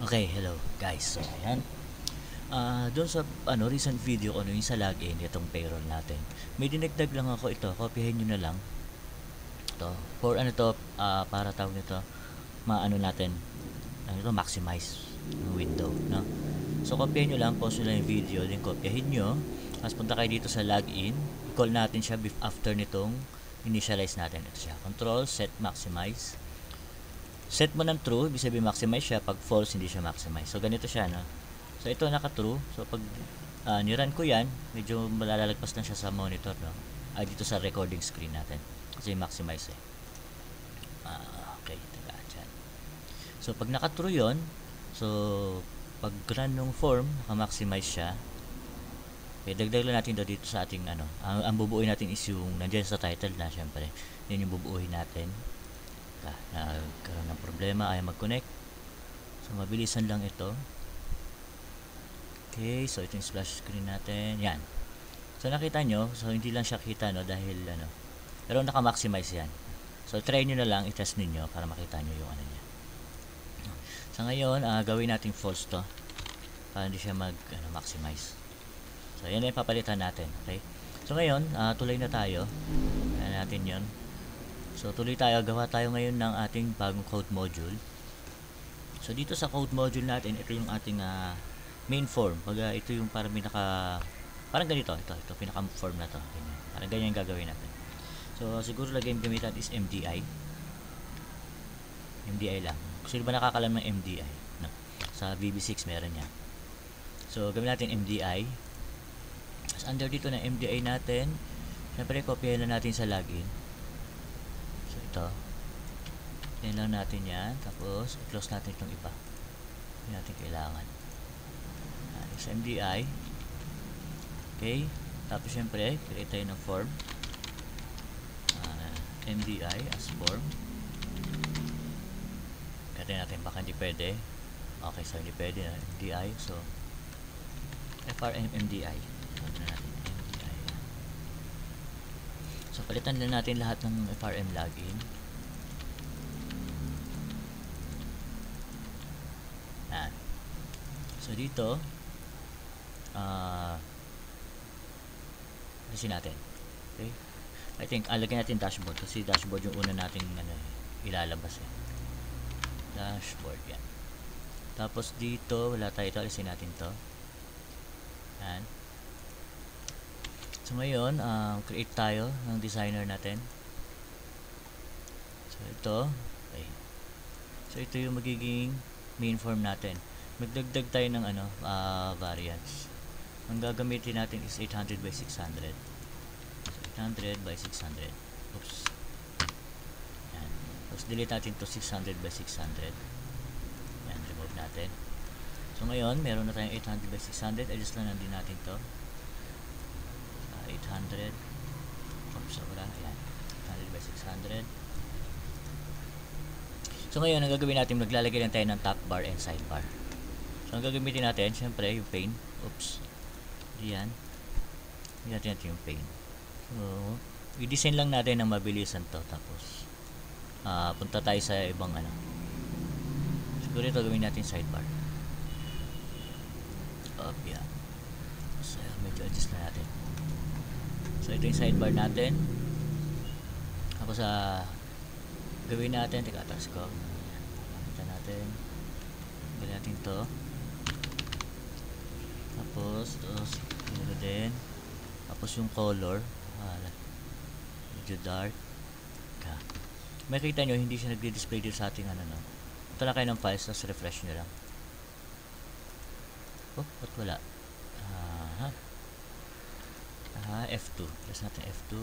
Okay, hello guys. So, ayan. Doon sa recent video ko yung sa login itong payroll natin. May dinagdag lang ako ito. Kopyahin niyo na lang. Ito. For para tawag nito, maano natin. Ito maximize yung window, no? So, kopyahin niyo lang, post niyo lang yung video, then kopyahin niyo. Tapos punta kayo dito sa login. I-call natin siya after nitong initialize natin. Ito siya. Control, set, maximize. Set mo ng true, ibig sabihin maximize siya. Pag false, hindi siya maximize. So, ganito siya, no? So, ito naka-true. So, pag nirun ko yan, medyo malalagpas na siya sa monitor, no? Dito sa recording screen natin. Kasi maximize eh. Okay, taga dyan. So, pag naka-true yun, so, pag run ng form, naka-maximize siya. Okay, dagdag lang natin dito sa ating, ang bubuuin natin is yung, nandiyan sa title na, syempre. Yan yung bubuuin natin. Nagkaroon ng problema, ayaw mag-connect. So, mabilisan lang ito. Okay, so ito yung splash screen natin. Yan. So, nakita nyo, so hindi lang siya kita, no, dahil, pero naka-maximize yan. So, try nyo na lang, i-test ninyo para makita nyo yung niya. So, ngayon, gawin natin false to para hindi siya maximize. So, yan yung papalitan natin. Okay? So, ngayon, tuloy na tayo. Ayan natin yun. So, tuloy tayo. Gawa tayo ngayon ng ating bagong code module. So, dito sa code module natin, ito yung ating main form. Ito yung parang parang ganito. Ito pinaka-form na to. Ganyan. Parang ganyan yung gagawin natin. So, siguro lagay yung gamitan is MDI. MDI lang. Sino ba nakakalam ng MDI? No? Sa VB6 meron yan. So, gawin natin MDI. Tapos, under dito na MDI natin, syempre, copy na natin sa login. Ito. Yan lang natin yan. Tapos, i-close natin itong iba. Hindi natin kailangan. Sa MDI. Okay. Tapos, syempre, create tayo ng form. MDI as form. Kaya natin, baka hindi pwede. Okay, so hindi pwede na MDI. So, FRM MDI. Sabi na natin MDI. So, palitan na natin lahat ng FRM login. Yan. So, dito, alisin natin. Okay? I think, lagyan natin dashboard kasi dashboard yung una nating ilalabas eh. Dashboard, yan. Tapos, dito, wala tayo ito. Alisin natin to. Yan. So, ngayon, create tayo ng designer natin. So, ito. Okay. So, ito yung magiging main form natin. Magdagdag tayo ng variance. Ang gagamitin natin is 800 by 600. So, 800 by 600. Oops. Yan. Tapos, delete natin to 600 by 600. Yan, remove natin. So, ngayon, meron na tayong 800 by 600. Adjust lang din natin to. 800. Oops, sobra. Ayan. 800 by 600. So, ngayon, ang gagawin natin, maglalagay lang tayo ng top bar and sidebar. So, ang gagamitin natin, syempre, yung pane. Oops. Diyan. Hindi natin yung pane. So, i-design lang natin ng mabilisan to. Tapos, punta tayo sa ibang siguro ito gawin natin sidebar. Yeah. So, medyo adjust na natin. So, ito yung sidebar natin. Tapos, gawin natin. Teka, taas ko. Pakita natin. Gawin natin to. Tapos, ito din. Tapos, yung color. Medyo dark. Makikita nyo, hindi siya nagdi-display dito sa ating Ito lang kayo ng files. Tapos, refresh nyo lang. Oh, ba't wala? F2. Press natin F2.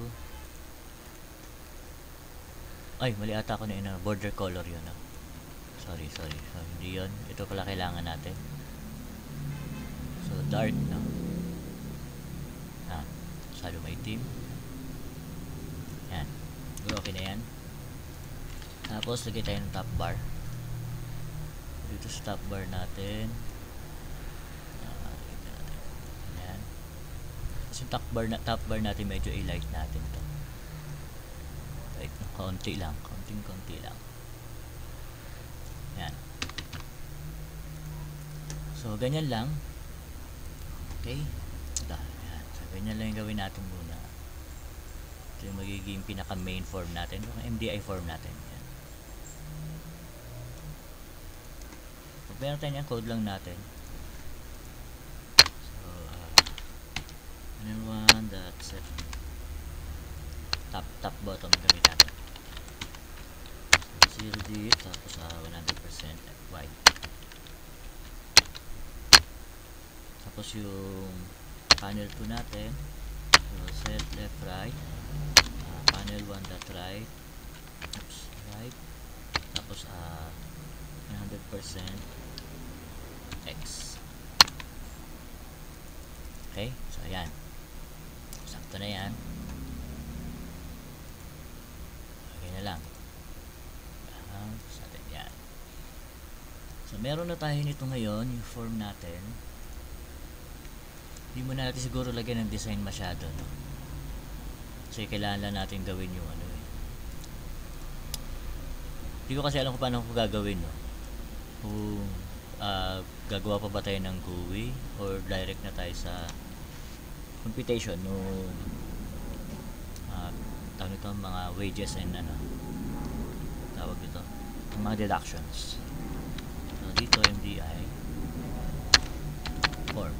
Ay, mali ata ako na border color yun. Sorry. So, hindi yun. Ito pala kailangan natin. So, dark, no? Salo may team. Yan. Okay na yan. Tapos, lagay tayo ng top bar. Dito sa top bar natin. Yan. Tapos yung top bar natin medyo i-light natin to. Light, konti lang. Konting-konti lang. Yan. So, ganyan lang. Okay? Ito, yan. So, ganyan lang yung gawin natin muna. Ito yung magiging pinaka main form natin, yung MDI form natin. Yan. Pag meron tayo yan, code lang natin. So, panel1.set top bottom gamit natin. So, 0 deep, tapos 100% white. Tapos yung panel 2 natin, so set left right, panel 1.right, oops, right, tapos 100% X. Okay, so ayan, sakto na yan. Okay na lang sa atin yan. So meron na tayo nito ngayon, yung form natin. Hindi mo na natin siguro lagyan ng design masyado, no? Kasi kailangan lang natin gawin yung ano eh. Hindi ko kasi alam kung paano ko gagawin, no? Kung gagawa pa ba tayo ng GUI or direct na tayo sa computation no, tawag nito mga wages and ano tawag nito, mga deductions. So dito MDI form.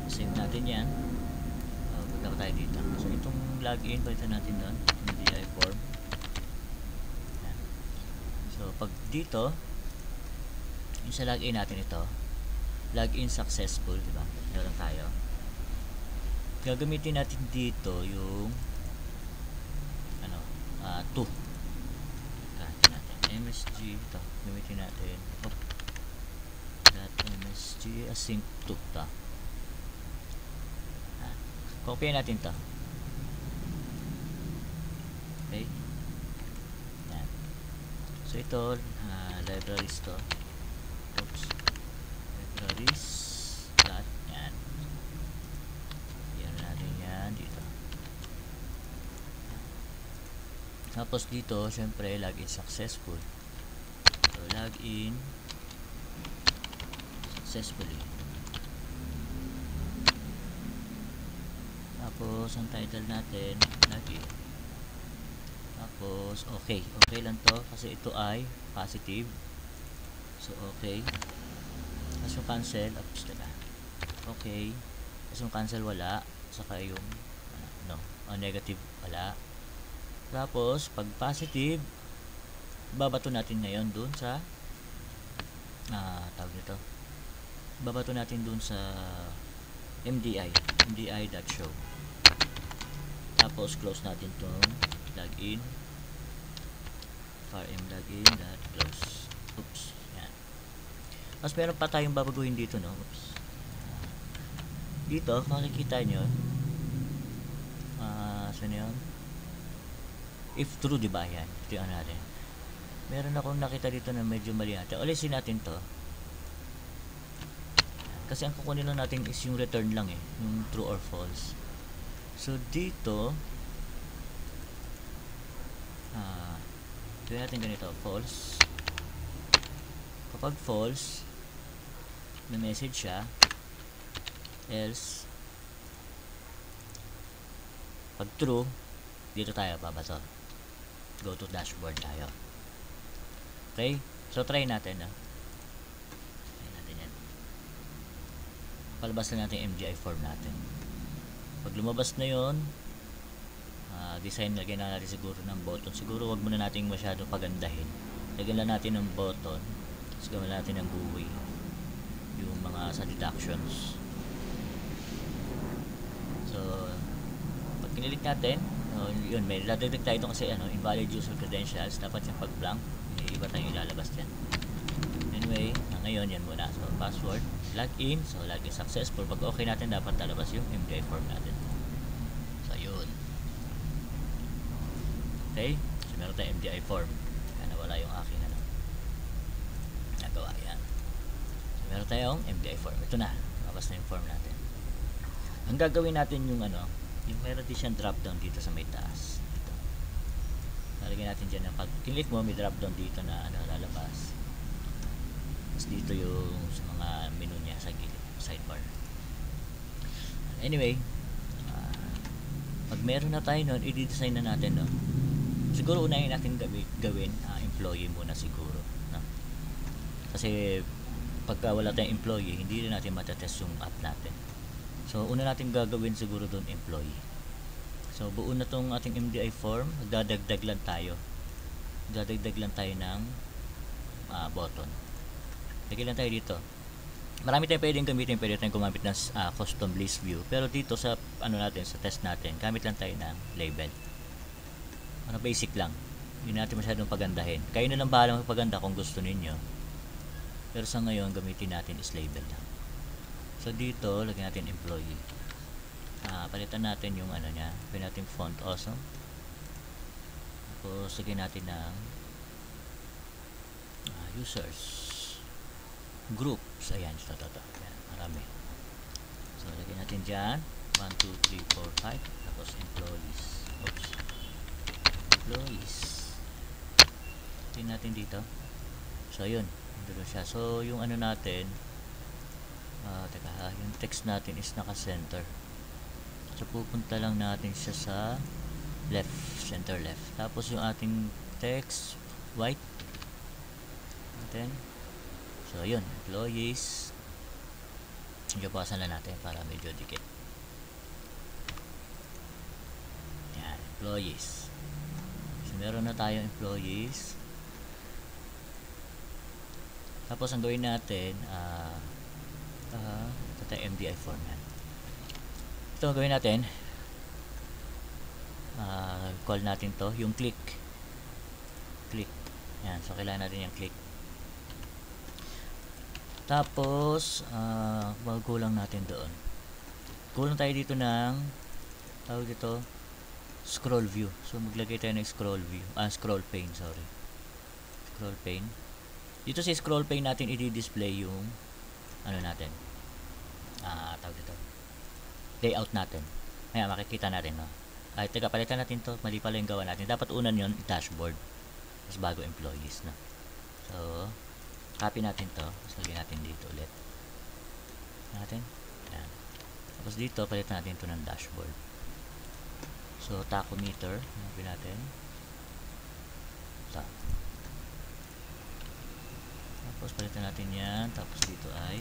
Save natin yan. Punta tayo dito. So itong login, palitan natin doon MDI form. Yan. So pag dito yung sa login natin, ito login successful, diba? Meron tayo. Gagamitin natin dito yung ano 2 natin MSG. Ito gamitin natin .msg async 2 ito. Copy natin to. Okay. Yan. So ito, libraries to. Oops. Libraries. Dot. Yan. Yan natin yan dito. Tapos dito, syempre, login successful. So, login successfully. Tapos ang title natin login. Tapos okay lang to kasi ito ay positive. So okay. Tapos yung cancel, oops, diba? Okay. Tapos yung cancel wala, saka yung negative wala. Tapos pag positive, babato natin ngayon dun sa tawag nito, babato natin dun sa MDI.show. Tapos close natin tong login rm login.close. Oops, yan. Tapos meron pa tayong babaguhin dito, no? Oops. Dito makikita nyo saan yun? If true, diba yan? Ito yung natin. Meron akong nakita dito na medyo mali natin. Ulisin natin to kasi ang kukunin lang natin is yung return lang eh, yung true or false. So dito gawin natin ganito, false. Kapag false, may message siya. Else, pag true, dito tayo babato. Go to dashboard tayo. Okay, so try natin palabas na natin yung MDI form natin. Pag lumabas na yon, design, lagyan na natin siguro ng button. Siguro wag muna natin masyadong pagandahin. Lagyan lang natin ng button. Tapos gawin natin ng GUI yung mga sa deductions. So pag kinilik natin, yun, may ladagdag tayo ito kasi invalid user credentials. Dapat yung pag blank, may iba tayong ilalabas dyan. Anyway, ngayon yan muna. So password, login. So login successful. Pag okay natin, dapat lalabas yung MDI form natin. So yun. Okay, so meron tayong MDI form. Kaya nawala yung aking nagawa yan. So meron tayong MDI form. Ito na, labas na yung form natin. Ang gagawin natin yung yung meron din siyang drop down dito sa may taas. Dito. Lalagyan natin dyan pag click mo, may drop down dito na lalabas. Tapos dito yung sa mga menu niya sa gilid, sidebar. Anyway, pag meron na tayo nun, i-design na natin, no? Siguro unahin natin gawin employee muna siguro, no? Kasi pagka wala tayong employee, hindi rin natin matetest yung app natin. So una natin gagawin siguro doon employee. So buo na tong ating MDI form, magdadagdag lang tayo ng button. Lagyan lang tayo dito. Marami tayong pwedeng gamitin, pwede tayong gumamit ng custom list view, pero dito sa natin, sa test natin, gamit lang tayo ng label. Basic lang, hindi natin masyadong pagandahin. Kayo na lang bahala magpaganda kung gusto ninyo, pero sa ngayon gamitin natin is label lang. So dito lagyan natin employee, palitan natin yung niya, pwede natin font awesome, tapos lagyan natin ng users, groups, ayan, ayan, marami. So lagyan natin dyan 1, 2, 3, 4, 5, tapos employees. Tingnan natin dito. So yun, doon siya. So yung natin, yung text natin is naka-center. So pupunta lang natin siya sa left, center left. Tapos yung ating text white natin. So yun, employees. Pasan lang natin para medyo dikit. Yan, employees. So meron na tayong employees. Tapos ang gawin natin, ito tayo MDI form yan. Ito ang gawin natin, call natin to yung click. Yan, so kailangan natin yung click. Tapos magkulang natin doon, kulang tayo dito ng tawag dito scroll view. So maglagay tayo ng scroll pane. Scroll pane. Dito sa scroll pane natin i-display yung natin, tawag dito layout natin. Ayan, makikita natin, no? Ay, teka, palitan natin to, mali pala yung gawa natin. Dapat unan yon dashboard, tapos bago employees, no? So copy natin to, tapos lagyan natin dito ulit natin. Ayan. Tapos dito palitan natin to ng dashboard. So tachometer, hanapin natin ito. Tapos palitan natin yan, tapos dito ay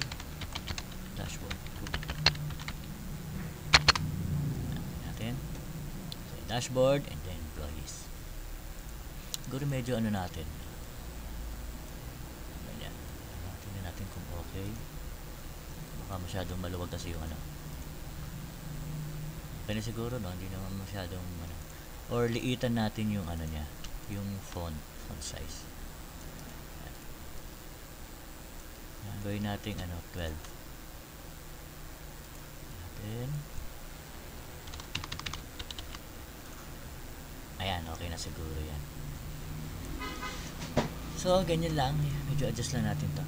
dashboard. Hanapin natin, so dashboard and then employees. Siguro medyo natin, tingnan natin kung okay. Baka masyadong maluwag kasi yung kaya siguro, no, hindi naman masyadong or liitan natin yung niya, yung font size. Ayan, gawin natin 12 natin. Ayan, okay na siguro yan. So ganyan lang, medyo adjust lang natin to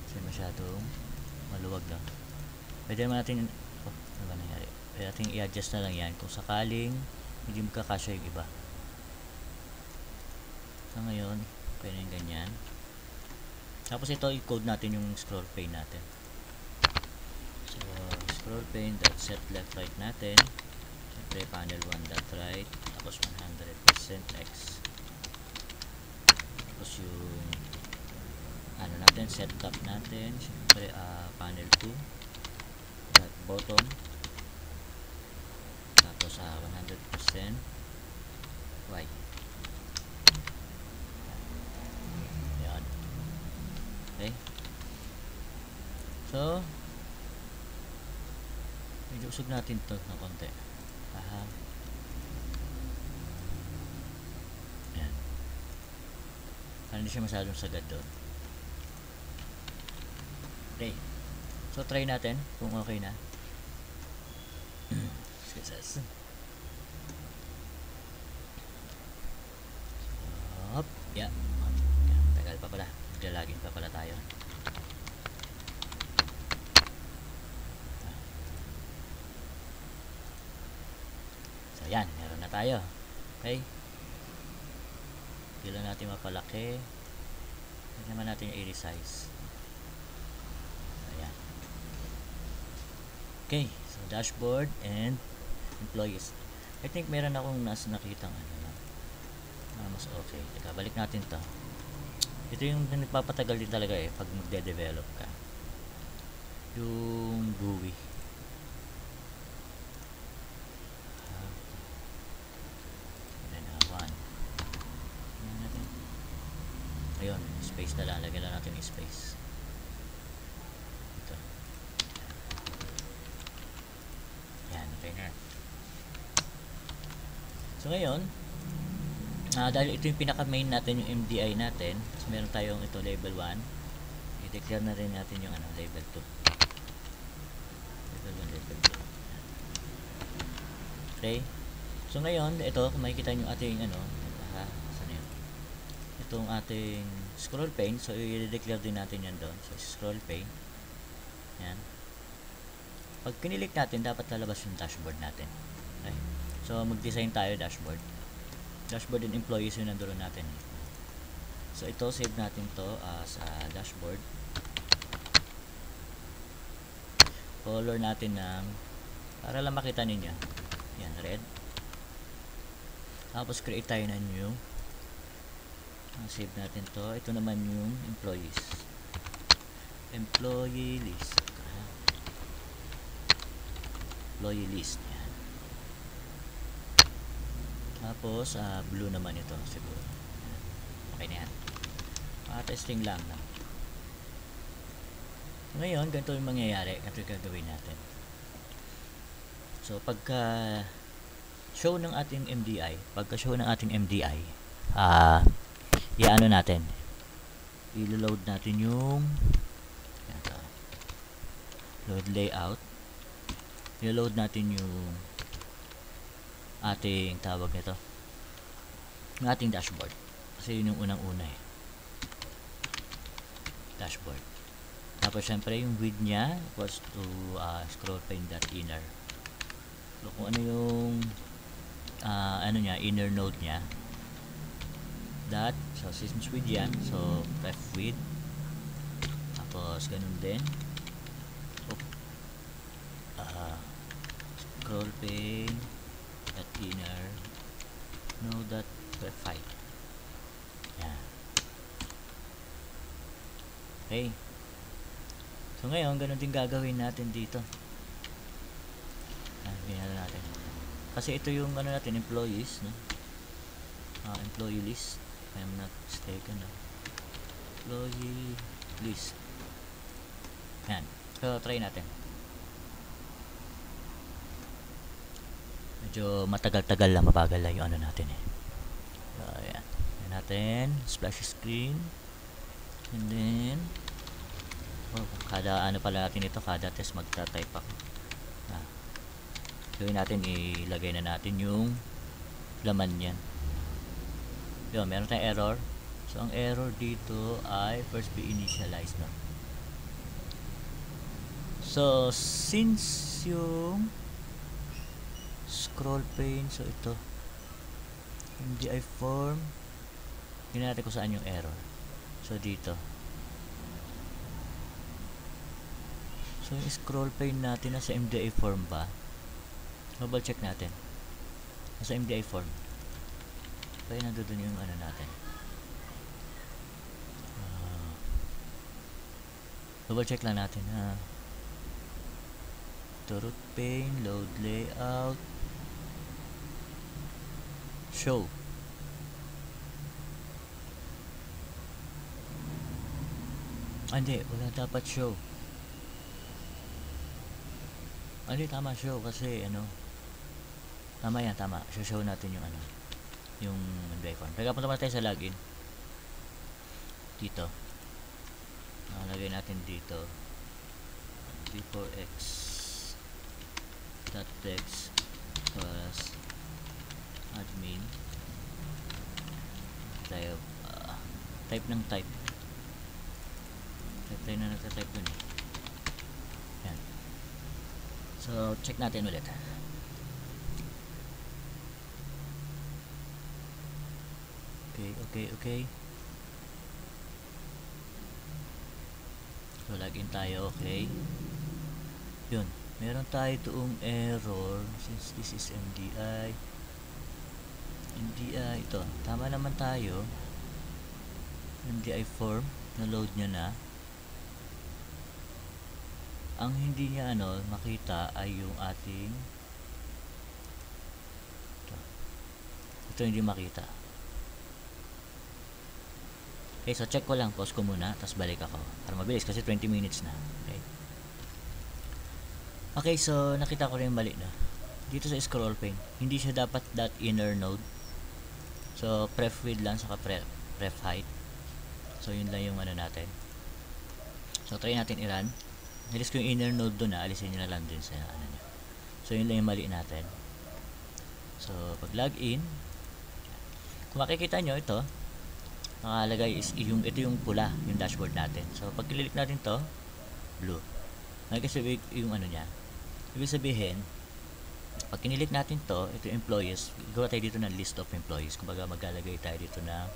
kasi masyadong maluwag lang. Pwede naman natin ano ba nangyari, pwede natin i-adjust na lang yan kung sakaling hindi magkakasya yung iba. So ngayon pwede yung ganyan. Tapos ito i-code natin yung scroll pane natin. So scroll pane dot set left right natin, siyempre panel 1 dot right, tapos 100% X. Tapos yung natin, setup natin, syempre panel 2 dot bottom, tapos 100% white. Yan. Okay, so medyo usog natin to ng konti. Hindi siya masyadong sagad doon. Okay, so try natin kung okay na. Success. Yeah. Tagal pa pala, naglalagin pa pala tayo. So yan, meron na tayo. Okay, hindi lang natin mapalaki. Hindi naman natin yung resize. Okay, so dashboard and employees. I think meron akong nakitang mas okay. Teka, balik natin to. Ito yung nagpapatagal din talaga pag magde-develop ka. Yung GUI. Ayun, space na lang. Lagyan lang natin yung space. Ito. Yan, okay na. So ngayon, dahil ito yung pinaka-main natin, yung MDI natin, so meron tayong ito level 1. I-declare na rin natin yung level 2. Level 1, level 2. Okay. So ngayon, ito, kung makikita nyo ating saan yun? Itong ating scroll pane, so i-declare din natin yan doon. So scroll pane. Yan. Pag pinilik natin, dapat lalabas yung dashboard natin. Okay. So mag-design tayo dashboard. Dashboard and employees yung nandoon natin. So ito, save natin to sa dashboard. Color natin ng, para lang makita ninyo. Yan, red. Tapos create tayo ng new. Save natin to. Ito naman yung employees. Employee list. Employee list. Yan. Tapos blue naman ito siguro. Okay na yan. Testing lang. No? Ngayon, ganito yung mangyayari. Ganito yung gagawin natin. So, pagka show ng ating MDI, i-ano natin, i-load natin yung load layout, i-load natin yung ating tawag nito, yung ating dashboard, kasi yun yung unang-una dashboard. Tapos syempre yung width nya equals to scroll pane.inner. So kung ano yung inner node nya, that, so since width yan, so ref width, tapos ganun din, scroll pane dot inner node dot ref height. Yan. Okay, so ngayon ganun din gagawin natin dito. Ganyan natin, kasi ito yung natin, employees, no? Employee list, if I'm not mistaken, no? Employee list. Yan, so try natin. Medyo matagal-tagal lang, mabagal lang yung natin so yan, yan natin, splash screen, and then kada pala natin ito, kada test magta-type ako. Gawin natin, ilagay na natin yung laman yan. Yun, meron tayong error. So ang error dito ay first be initialized, no? So since yung scroll pane, so ito MDI form, tingnan natin kung saan yung error. So dito, so yung scroll pane natin nasa MDI form ba? Double check natin. Nasa MDI form. Kaya nandoon yung natin. Double check lang natin ha. Root pane, load layout, show. Hindi, wala dapat show. Hindi, tama show kasi tama yan, tama. Show natin yung yung MDI form. Kaya punta muna tayo sa login. Dito. Lagay natin dito v4x .text plus admin. Tayo type ng type. Type tayo na nagta-type dun Yan. So check natin ulit. Okay. So login tayo, okay. Yun. meron tayo doong error since this is NDI ito, tama naman tayo. NDI form na load nya na. Ang hindi niya makita ay yung ating ito hindi makita. Okay, so check ko lang, pause ko muna, tapos balik ako para mabilis kasi 20 minutes na. Okay, so nakita ko rin yung mali na dito sa scroll pane. Hindi siya dapat .inner node, so pref width lang saka pref height. So yun lang yung natin. So try natin i-run. Nilis ko yung inner node doon, alisin nyo na lang din sa niya. So yun lang yung mali natin. So pag login, kung makikita nyo ito, nakalagay is ito yung pula, yung dashboard natin. So pag click natin to, blue. Nagkasabik yung niya. Ibig sabihin, pag kinilik natin to, ito yung employees, gawa tayo dito ng list of employees. Kumbaga maglalagay tayo dito ng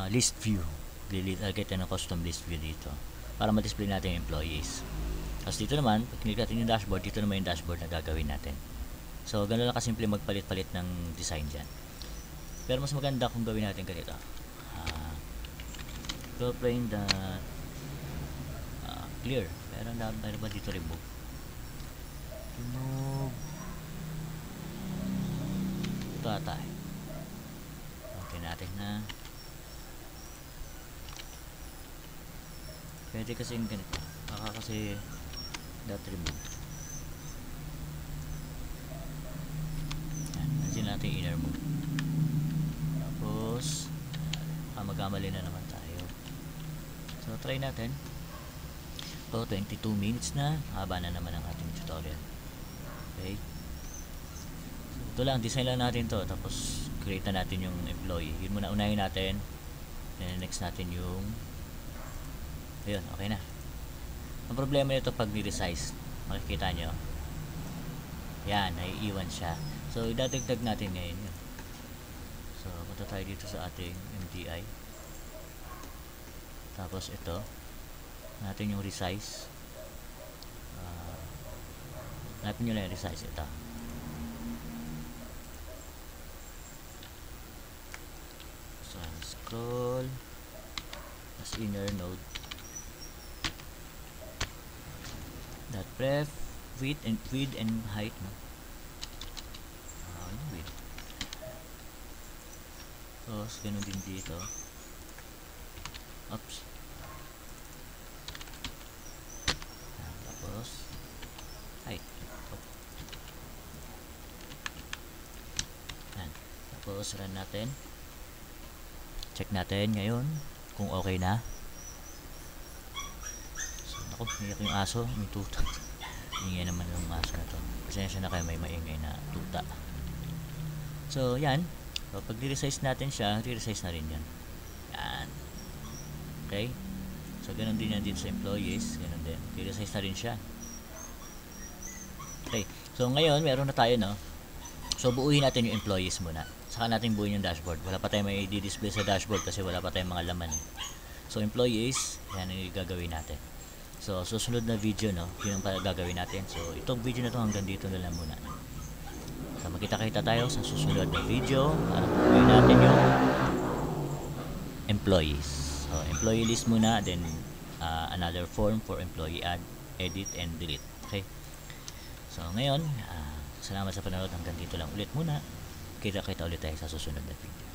list view. Lagay tayo ng custom list view dito para ma-display natin yung employees. Tapos dito naman, pag kinilik natin yung dashboard, dito naman yung dashboard na gagawin natin. So gano'n lang kasimple magpalit-palit ng design dyan. Pero mas maganda kung gawin natin ganito. Plane clear. Meron ba dito remove? Ito ata eh. Okay natin na. Pwede kasi yung ganito. Baka kasi remove. Yan. Nandiyan natin inner mode. Tapos magkamali na naman tayo. So try natin. 22 minutes na. Haba na naman ang ating tutorial. Okay. So, ito lang. Design lang natin to. Tapos create na natin yung employee. Yun muna unahin natin. Then next natin yung ayun. Okay na. Ang problema nito pag ni-resize, makikita nyo. Yan. Naiiwan siya. So idadagdag natin ngayon yun. So punta tayo dito sa ating MDI. Tapos ito natin yung resize. Hanapin nyo lang yung resize. Ito so scroll, as inner node pref width and height, no? Width. Tapos ganun din dito. Oops. Tapos height. Tapos run natin. Check natin ngayon kung okay na. So naku, niyak yung aso, may tuta. Ingay naman yung aso na to. Pasensya na kayo, may maingay na tuta. So yan. So, pag i-resize natin siya, i-resize na rin yan. Yan. Okay. So ganun din yan dito sa employees. Ganun din. I-resize na rin siya. Okay. So ngayon, meron na tayo, no? So buuhin natin yung employees muna. Saka natin buuin yung dashboard. Wala pa tayong may di-display sa dashboard kasi wala pa tayong mga laman. So employees, yan ang gagawin natin. So susunod na video, no, yun ang gagawin natin. So itong video na to hanggang dito na lang muna. So magkita-kita tayo sa susunod na video para buuin natin yung employees. So employee list muna, then another form for employee add, edit, and delete. Okay. So ngayon, salamat sa panonood. Hanggang dito lang ulit muna. Kita-kita ulit tayo sa susunod na video.